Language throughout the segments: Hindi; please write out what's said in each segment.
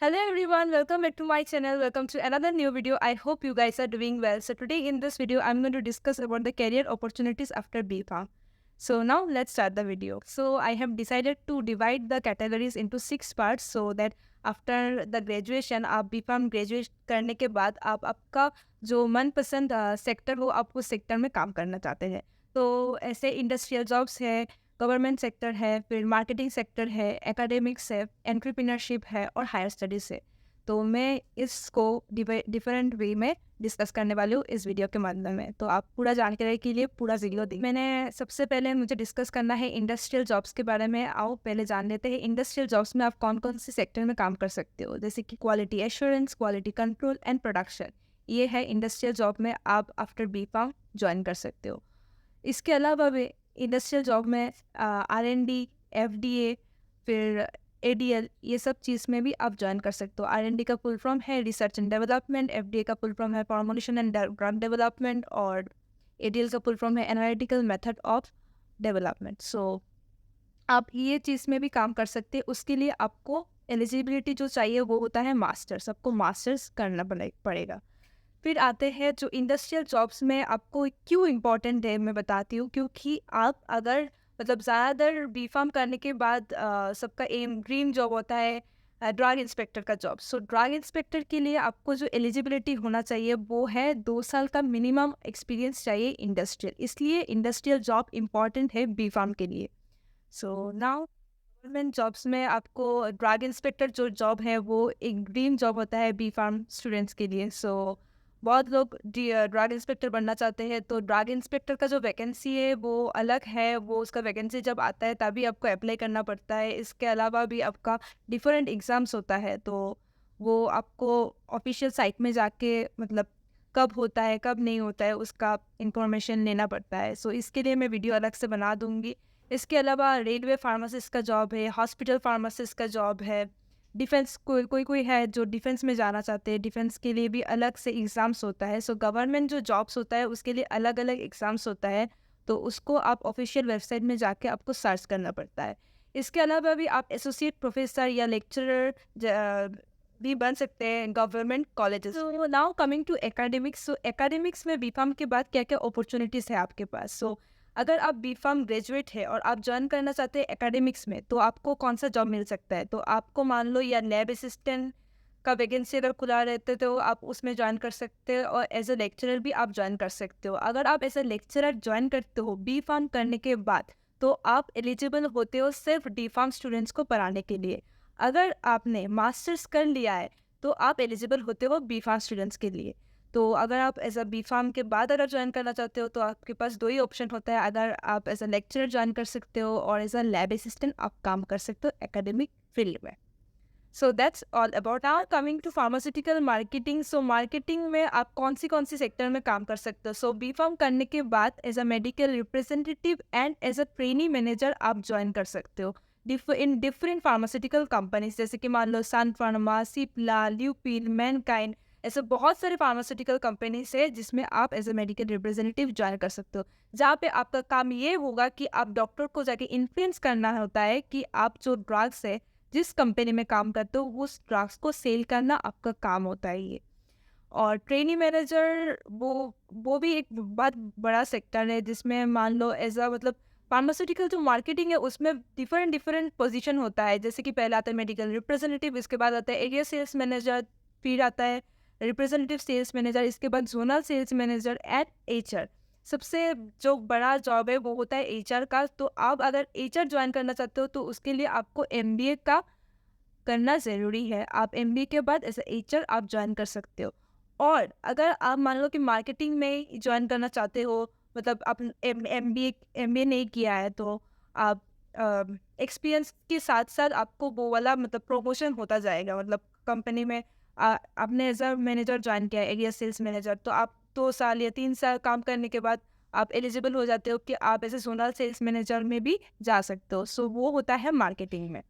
Hello everyone, welcome back to my channel. Welcome to another new video. I hope you guys are doing well. So today in this video, I'm going to discuss about the career opportunities after B.Pharm. So now let's start the video. So I have decided to divide the categories into 6 parts so that after the graduation, आप B.Pharm graduate करने के बाद आप आपका जो मनपसंद सेक्टर हो आप उस सेक्टर में काम करना चाहते हैं. तो ऐसे इंडस्ट्रियल जॉब्स है, गवर्नमेंट सेक्टर है, फिर मार्केटिंग सेक्टर है, एकेडमिक्स है, एंटरप्रेन्योरशिप है और हायर स्टडीज़ है. तो मैं इसको डिफरेंट वे में डिस्कस करने वाली हूँ इस वीडियो के माध्यम में. तो आप पूरा जानकारी के लिए पूरा वीडियो देखिए. मैंने सबसे पहले मुझे डिस्कस करना है इंडस्ट्रियल जॉब्स के बारे में. आओ पहले जान लेते हैं इंडस्ट्रियल जॉब्स में आप कौन कौन से सेक्टर में काम कर सकते हो, जैसे कि quality assurance, quality control and production. ये है इंडस्ट्रियल जॉब में आप आफ्टर B.Pharm ज्वाइन कर सकते हो. इसके अलावा भी इंडस्ट्रियल जॉब में R&D, FDA, फिर ADL, ये सब चीज़ में भी आप ज्वाइन कर सकते हो. R&D का फुल फॉर्म है रिसर्च एंड डेवलपमेंट, FDA का फुल फॉर्म है फॉर्मुलेशन एंड ड्रग डेवलपमेंट और ADL का फुल फॉर्म है एनालिटिकल मेथड ऑफ डेवलपमेंट. सो आप ये चीज़ में भी काम कर सकते हैं. उसके लिए आपको एलिजिबिलिटी जो चाहिए वो होता है मास्टर्स. आपको मास्टर्स करना पड़ेगा. फिर आते हैं जो इंडस्ट्रियल जॉब्स में आपको क्यों इम्पोर्टेंट है मैं बताती हूँ. क्योंकि आप अगर मतलब ज़्यादातर B.Pharm करने के बाद सबका एम ड्रीम जॉब होता है ड्रग इंस्पेक्टर का जॉब. सो ड्रग इंस्पेक्टर के लिए आपको जो एलिजिबिलिटी होना चाहिए वो है 2 साल का मिनिमम एक्सपीरियंस चाहिए इंडस्ट्रियल. इसलिए इंडस्ट्रियल जॉब इम्पॉर्टेंट है B.Pharm के लिए. सो नाउ गवर्नमेंट जॉब्स में आपको ड्रग इंस्पेक्टर जो जॉब है वो एक ड्रीम जॉब होता है B.Pharm स्टूडेंट्स के लिए. सो बहुत लोग ड्रग इंस्पेक्टर बनना चाहते हैं. तो ड्रग इंस्पेक्टर का जो वैकेंसी है वो अलग है. वो उसका वैकेंसी जब आता है तभी आपको अप्लाई करना पड़ता है. इसके अलावा भी आपका डिफरेंट एग्ज़ाम्स होता है. तो वो आपको ऑफिशियल साइट में जाके मतलब कब होता है कब नहीं होता है उसका इंफॉर्मेशन लेना पड़ता है. सो इसके लिए मैं वीडियो अलग से बना दूँगी. इसके अलावा रेलवे फार्मासिस्ट का जॉब है, हॉस्पिटल फार्मासिस्ट का जॉब है, डिफेंस कोई है जो डिफेंस में जाना चाहते हैं. डिफेंस के लिए भी अलग से एग्ज़ाम्स होता है. सो गवर्नमेंट जो जॉब्स होता है उसके लिए अलग अलग एग्ज़ाम्स होता है. तो उसको आप ऑफिशियल वेबसाइट में जाके आपको सर्च करना पड़ता है. इसके अलावा भी आप एसोसिएट प्रोफेसर या लेक्चरर भी बन सकते हैं government colleges. So now coming to academics. So academics में B.Pharm के बाद क्या क्या अपॉर्चुनिटीज़ है आपके पास. सो अगर आप B.Pharm ग्रेजुएट है और आप ज्वाइन करना चाहते हैं एकेडमिक्स में तो आपको कौन सा जॉब मिल सकता है. तो आपको मान लो या लैब असिस्टेंट का वैकेंसी अगर खुला रहते तो आप उसमें ज्वाइन कर सकते हो और एज अ लेक्चरर भी आप ज्वाइन कर सकते हो. अगर आप एज अ लेक्चरर ज्वाइन करते हो B.Pharm करने के बाद तो आप एलिजिबल होते हो सिर्फ D.Pharm स्टूडेंट्स को पढ़ाने के लिए. अगर आपने मास्टर्स कर लिया है तो आप एलिजिबल होते हो B.Pharm स्टूडेंट्स के लिए. तो अगर आप एज अ B.Pharm के बाद अगर ज्वाइन करना चाहते हो तो आपके पास 2 ही ऑप्शन होता है. अगर आप एज अ लेक्चरर ज्वाइन कर सकते हो और एज अ लैब असिस्टेंट आप काम कर सकते हो एकेडमिक फील्ड में. So that's all about. Now coming to pharmaceutical marketing. So marketing में आप कौन सी सेक्टर में काम कर सकते हो. सो B.Pharm करने के बाद as a medical representative and as a trainee manager आप ज्वाइन कर सकते हो इन डिफरेंट फार्मास्यूटिकल कंपनीज, जैसे कि मान लो सन फार्मा, सिप्ला, ल्यूपिन, मैनकाइंड. ऐसे बहुत सारे फार्मास्यूटिकल कंपनीज है जिसमें आप as a medical representative join कर सकते हो. जहाँ पे आपका काम ये होगा कि आप डॉक्टर को जाके इन्फ्लुएंस करना होता है कि आप जो ड्रग्स है जिस कंपनी में काम करते हो उस ड्रग्स को सेल करना आपका काम होता है ये. और ट्रेनी मैनेजर वो भी एक बहुत बड़ा सेक्टर है जिसमें मान लो एज अ मतलब फार्मास्यूटिकल जो मार्केटिंग है उसमें डिफरेंट पोजीशन होता है. जैसे कि पहले आता है मेडिकल रिप्रेजेंटेटिव, इसके बाद आता है एरिया सेल्स मैनेजर, फिर आता है रिप्रेजेंटेटिव सेल्स मैनेजर, इसके बाद zonal sales manager and HR. सबसे जो बड़ा जॉब है वो होता है HR का. तो आप अगर HR ज्वाइन करना चाहते हो तो उसके लिए आपको MBA का करना ज़रूरी है. आप MBA के बाद एज ए HR आप ज्वाइन कर सकते हो. और अगर आप मान लो कि मार्केटिंग में ज्वाइन करना चाहते हो, मतलब आप MBA नहीं किया है तो आप एक्सपीरियंस के साथ साथ आपको वो वाला मतलब प्रमोशन होता जाएगा. मतलब कंपनी में आपने एज अ मैनेजर ज्वाइन किया है, एरिया सेल्स मैनेजर, तो आप 2 साल या 3 साल काम करने के बाद आप एलिजिबल हो जाते हो कि आप ऐसे जोनल सेल्स मैनेजर में भी जा सकते हो. सो वो होता है मार्केटिंग में.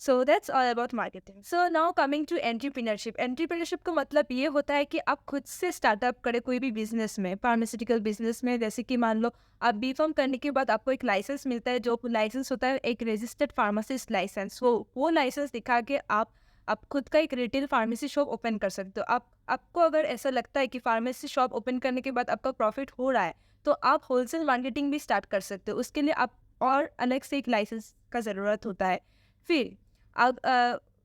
So that's all about marketing. So now coming to entrepreneurship. Entrepreneurship का मतलब ये होता है कि आप खुद से स्टार्टअप करें कोई भी बिजनेस में, फार्मास्यूटिकल बिजनेस में. जैसे कि मान लो आप B.Pharm करने के बाद आपको एक लाइसेंस मिलता है. जो लाइसेंस होता है एक रजिस्टर्ड फार्मासिस्ट लाइसेंस. वो लाइसेंस दिखा के आप आप खुद का एक रिटेल फार्मेसी शॉप ओपन कर सकते हो। आपको अगर ऐसा लगता है कि फार्मेसी शॉप ओपन करने के बाद आपका प्रॉफिट हो रहा है, तो आप होलसेल मार्केटिंग भी स्टार्ट कर सकते हो। उसके लिए आप और अलग से एक लाइसेंस का ज़रूरत होता है। फिर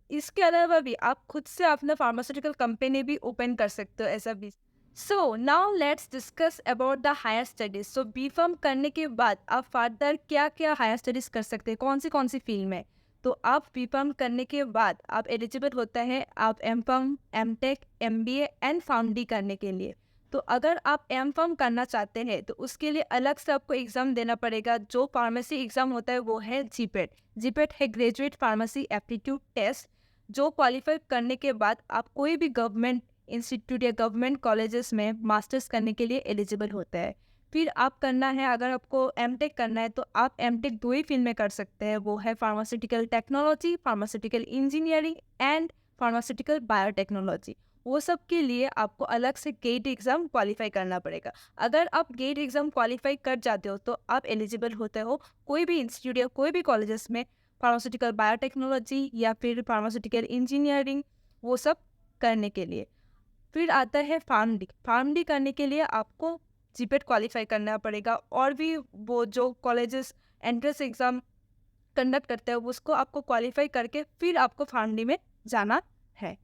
इसके अलावा भी आप खुद से अपना फार्मास्यूटिकल कंपनी भी ओपन कर सकते हो ऐसा भी। So now let's discuss about the higher studies. So B pharm करने के बाद आप फर्दर क्या क्या हायर स्टडीज कर सकते हैं, कौन सी फील्ड में। तो आप बी फार्म करने के बाद आप एलिजिबल होता है आप M pharm, M tech, M B A and pharm D करने के लिए। तो अगर आप एम फार्म करना चाहते हैं तो उसके लिए अलग से आपको एग्ज़ाम देना पड़ेगा। जो फार्मेसी एग्ज़ाम होता है वो है जीपेट। जीपेट है ग्रेजुएट फार्मेसी एप्टीट्यूड टेस्ट, जो क्वालिफाई करने के बाद आप कोई भी गवर्नमेंट इंस्टीट्यूट या गवर्नमेंट कॉलेजेस में मास्टर्स करने के लिए एलिजिबल होता है। फिर आप करना है, अगर आपको एम टेक करना है तो आप एम टेक 2 ही फील्ड में कर सकते हैं, वो है pharmaceutical technology, pharmaceutical engineering and pharmaceutical biotechnology. वो सब के लिए आपको अलग से गेट एग्ज़ाम क्वालिफाई करना पड़ेगा। अगर आप गेट एग्ज़ाम क्वालिफाई कर जाते हो तो आप एलिजिबल होते हो कोई भी इंस्टीट्यूट या कोई भी कॉलेजेस में फार्मास्यूटिकल बायोटेक्नोलॉजी या फिर फार्मास्यूटिकल इंजीनियरिंग वो सब करने के लिए। फिर आता है फार्म डी। फार्म डी करने के लिए आपको जीपेट क्वालिफाई करना पड़ेगा, और भी वो जो कॉलेजेस एंट्रेंस एग्ज़ाम कंडक्ट करते हैं उसको आपको क्वालिफाई करके फिर आपको फार्म डी में जाना है।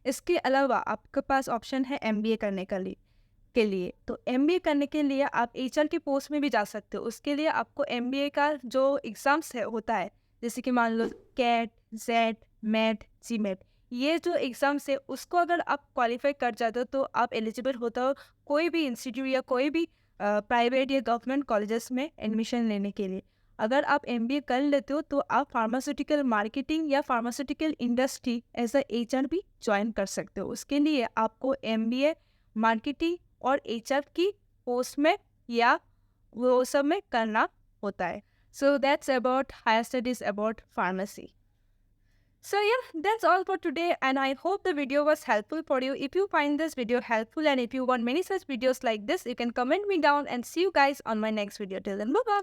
इसके अलावा आपके पास ऑप्शन है एमबीए करने के लिए। तो एमबीए करने के लिए आप एचआर की पोस्ट में भी जा सकते हो। उसके लिए आपको एमबीए का जो एग्ज़ाम्स है होता है, जैसे कि मान लो कैट, जेट, मैट, जीमेट, ये जो एग्ज़ाम्स है उसको अगर आप क्वालिफाई कर जाते हो तो आप एलिजिबल होते हो कोई भी इंस्टीट्यूट या कोई भी प्राइवेट या गवर्नमेंट कॉलेजेस में एडमिशन लेने के लिए। अगर आप एमबीए कर लेते हो तो आप फार्मास्यूटिकल मार्केटिंग या pharmaceutical industry as a HR भी ज्वाइन कर सकते हो। उसके लिए आपको एमबीए मार्केटिंग और एचआर की पोस्ट में या वो सब में करना होता है। So that's about higher studies about pharmacy. So yeah, that's all for today, and I hope the video was helpful for you. If you find this video helpful and if you want many such videos like this, you can comment me down, and see you guys on my next video. Till then, bye bye.